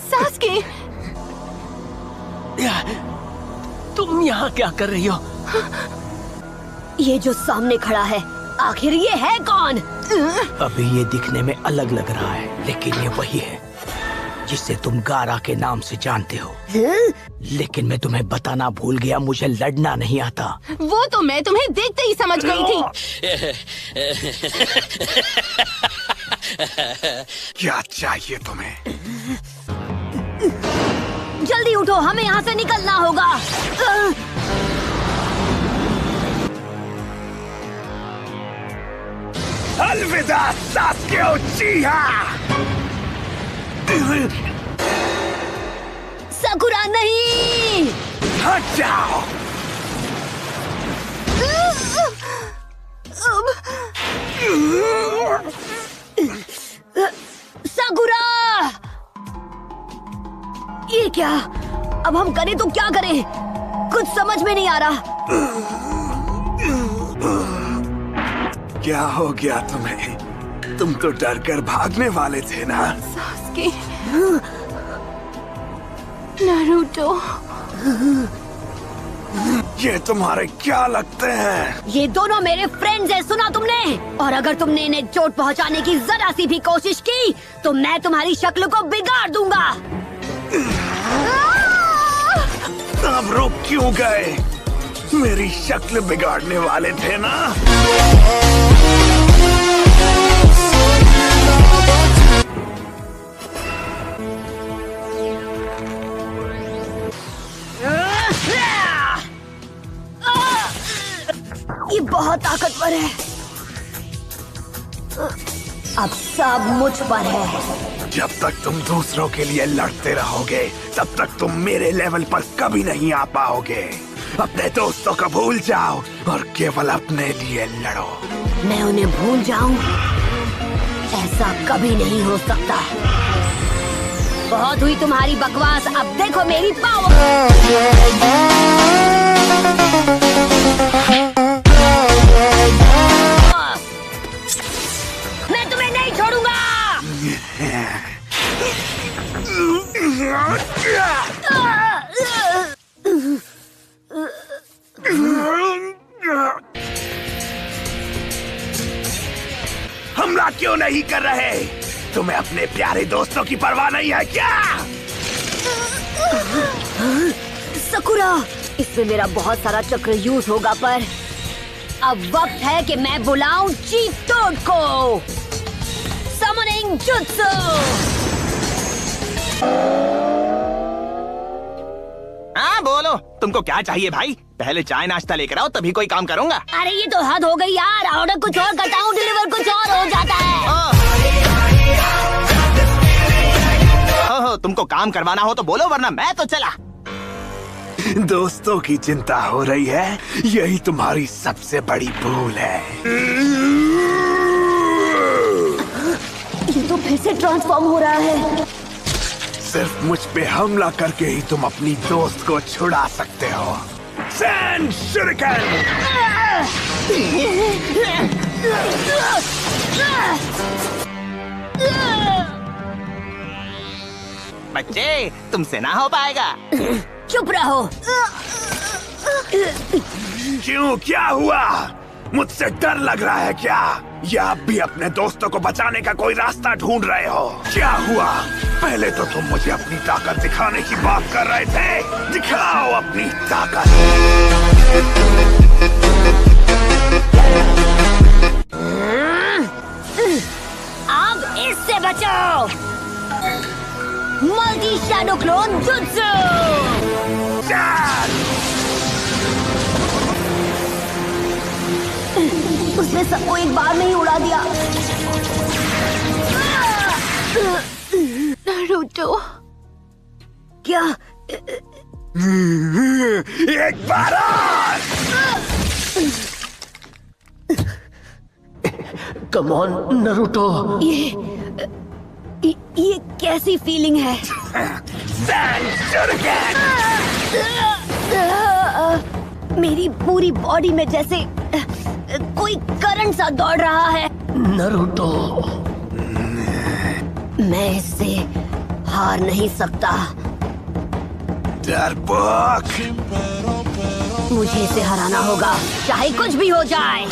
Sasuke, तुम यहाँ क्या कर रही हो? ये जो सामने खड़ा है, आखिर ये है कौन? अभी ये दिखने में अलग लग रहा है, लेकिन ये वही है जिसे तुम गारा के नाम से जानते हो। लेकिन मैं तुम्हें बताना भूल गया, मुझे लड़ना नहीं आता। वो तो मैं तुम्हें देखते ही समझ गई थी। क्या चाहिए तुम्हें? जल्दी उठो, हमें यहाँ से निकलना होगा। अलविदा सास्के उचिहा। सकुरा नहीं, हट जाओ। सकुरा, ये क्या? अब हम करें तो क्या करें? कुछ समझ में नहीं आ रहा। क्या हो गया तुम्हें? तुम तो डर कर भागने वाले थे ना? सास्के, नारुतो, ये तुम्हारे क्या लगते हैं? ये दोनों मेरे फ्रेंड्स हैं, सुना तुमने? और अगर तुमने इन्हें चोट पहुंचाने की जरा सी भी कोशिश की तो मैं तुम्हारी शक्ल को बिगाड़ दूंगा। अब रुक क्यों गए? मेरी शक्ल बिगाड़ने वाले थे ना? ये बहुत ताकतवर है। अब सब मुझ पर है। जब तक तुम दूसरों के लिए लड़ते रहोगे तब तक तुम मेरे लेवल पर कभी नहीं आ पाओगे। अपने दोस्तों को भूल जाओ और केवल अपने लिए लड़ो। मैं उन्हें भूल जाऊं? ऐसा कभी नहीं हो सकता। बहुत हुई तुम्हारी बकवास, अब देखो मेरी पावर। मैं तुम्हें नहीं छोड़ूंगा। हमला क्यों नहीं कर रहे? तुम्हें अपने प्यारे दोस्तों की परवाह नहीं है क्या? सकुरा, इसमें मेरा बहुत सारा चक्र यूज होगा, पर अब वक्त है कि मैं बुलाऊं चीफ टोड को। Summoning jutsu. हाँ बोलो, तुमको क्या चाहिए भाई? पहले चाय नाश्ता लेकर आओ, तभी कोई काम करूँगा। अरे ये तो हद हो गई यार, ऑर्डर कुछ और करता हूँ, डिलीवर कुछ और हो जाता है। ओहो, तुमको काम करवाना हो तो बोलो, वरना मैं तो चला। दोस्तों की चिंता हो रही है, यही तुम्हारी सबसे बड़ी भूल है। ये तो फिर से ट्रांसफॉर्म हो रहा है। सिर्फ मुझ पे हमला करके ही तुम अपनी दोस्त को छुड़ा सकते हो। सैंड शuriken! बच्चे, तुमसे ना हो पाएगा। चुप रहो। क्यों, क्या हुआ? मुझसे डर लग रहा है क्या? या आप भी अपने दोस्तों को बचाने का कोई रास्ता ढूंढ रहे हो? क्या हुआ? पहले तो तुम मुझे अपनी ताकत दिखाने की बात कर रहे थे। दिखाओ अपनी ताकत। अब इससे बचो। Multi shadow clone jutsu. उसने सबको एक बार में ही उड़ा दिया। नारुतो, क्या? एक बार और! Come on Naruto. ये कैसी फीलिंग है? सैंड शuriken! मेरी पूरी बॉडी में जैसे कोई करंट सा दौड़ रहा है। नारुतो, मैं इससे हार नहीं सकता। डरपोक। मुझे इसे हराना होगा, चाहे कुछ भी हो जाए।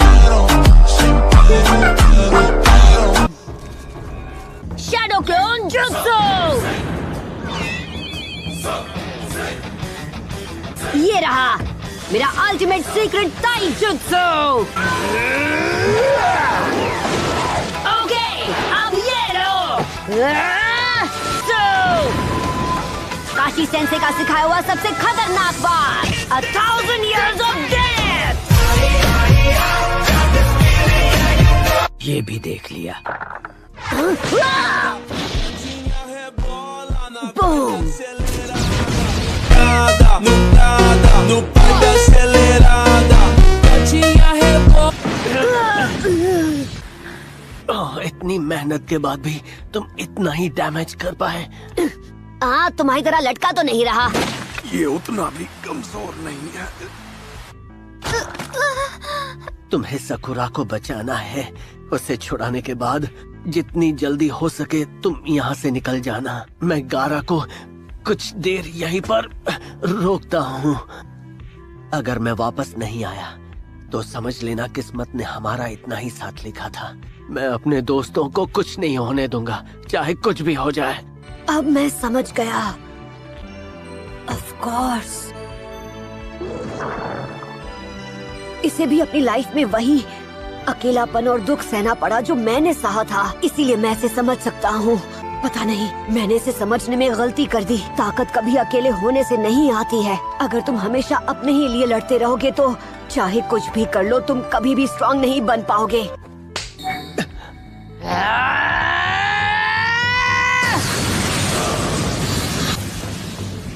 Shadow clone jutsu. ये रहा मेरा अल्टीमेट सीक्रेट ताई जुत्सु। ओके, अब ये लो। काशी सेंसे का सिखाया हुआ सबसे खतरनाक बात, 1000 years of death। ये भी देख लिया। बूम। इतनी मेहनत के बाद भी तुम इतना ही डैमेज कर पाए। हाँ, तुम्हारी तरह लटका तो नहीं रहा। ये उतना भी कमजोर नहीं है। तुम्हें सकुरा को बचाना है। उसे छुड़ाने के बाद जितनी जल्दी हो सके तुम यहाँ से निकल जाना। मैं गारा को कुछ देर यहीं पर रोकता हूँ। अगर मैं वापस नहीं आया तो समझ लेना किस्मत ने हमारा इतना ही साथ लिखा था। मैं अपने दोस्तों को कुछ नहीं होने दूंगा, चाहे कुछ भी हो जाए। अब मैं समझ गया। Of course। इसे भी अपनी लाइफ में वही अकेलापन और दुख सहना पड़ा जो मैंने सहा था, इसीलिए मैं इसे समझ सकता हूँ। पता नहीं मैंने इसे समझने में गलती कर दी। ताकत कभी अकेले होने से नहीं आती है। अगर तुम हमेशा अपने ही लिए लड़ते रहोगे तो चाहे कुछ भी कर लो तुम कभी भी स्ट्रांग नहीं बन पाओगे।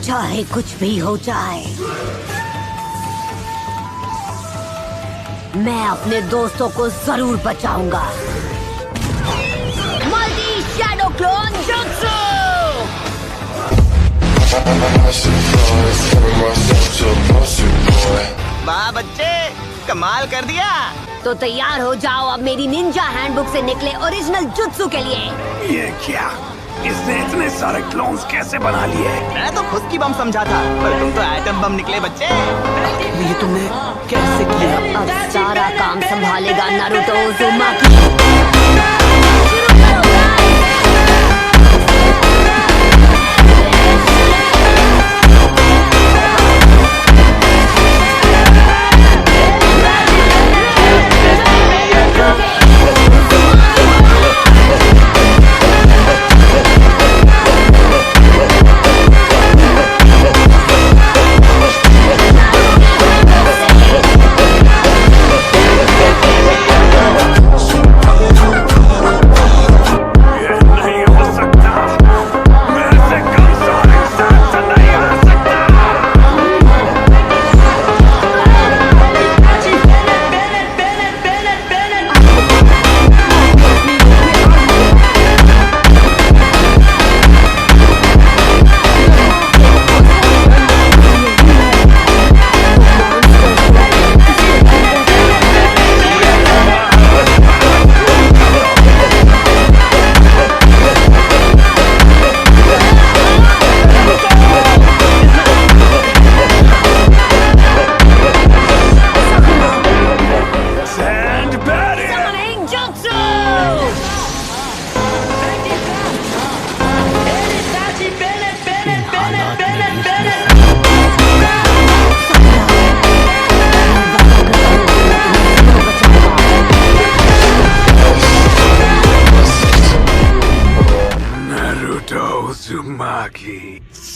चाहे कुछ भी हो जाए मैं अपने दोस्तों को जरूर बचाऊंगा। Multi shadow clone jutsu. वाह बच्चे, कमाल कर दिया। तो तैयार हो जाओ अब मेरी निंजा हैंडबुक से निकले ओरिजिनल जुत्सु के लिए। ये क्या? इसने इतने सारे क्लोन्स कैसे बना लिए? मैं तो खुद की बम समझा था, पर तुम तो एटम बम निकले बच्चे। ये तुमने कैसे किया? अब सारा काम संभालेगा नारुतो उज़ुमाकी।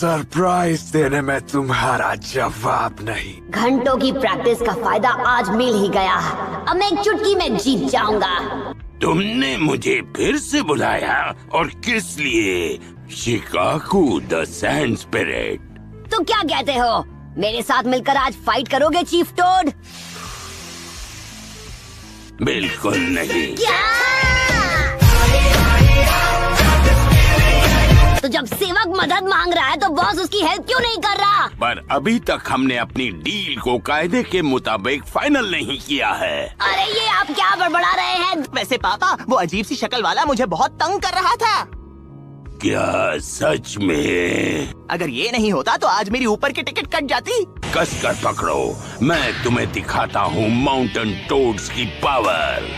सरप्राइज देने में तुम्हारा जवाब नहीं। घंटों की प्रैक्टिस का फायदा आज मिल ही गया। अब मैं एक चुटकी में जीत जाऊंगा। तुमने मुझे फिर से बुलाया और किस लिए? शिकाकू द सैंड स्पिरिट। तो क्या कहते हो, मेरे साथ मिलकर आज फाइट करोगे चीफ टोड? बिल्कुल नहीं। क्या? तो जब सेवक मदद मांग रहा है तो बॉस उसकी हेल्प क्यों नहीं कर रहा? पर अभी तक हमने अपनी डील को कायदे के मुताबिक फाइनल नहीं किया है। अरे ये आप क्या बड़बड़ा रहे हैं? वैसे पापा, वो अजीब सी शक्ल वाला मुझे बहुत तंग कर रहा था। क्या सच में? अगर ये नहीं होता तो आज मेरी ऊपर की टिकट कट जाती। कसकर पकड़ो, मैं तुम्हें दिखाता हूँ माउंटेन टोड्स की पावर।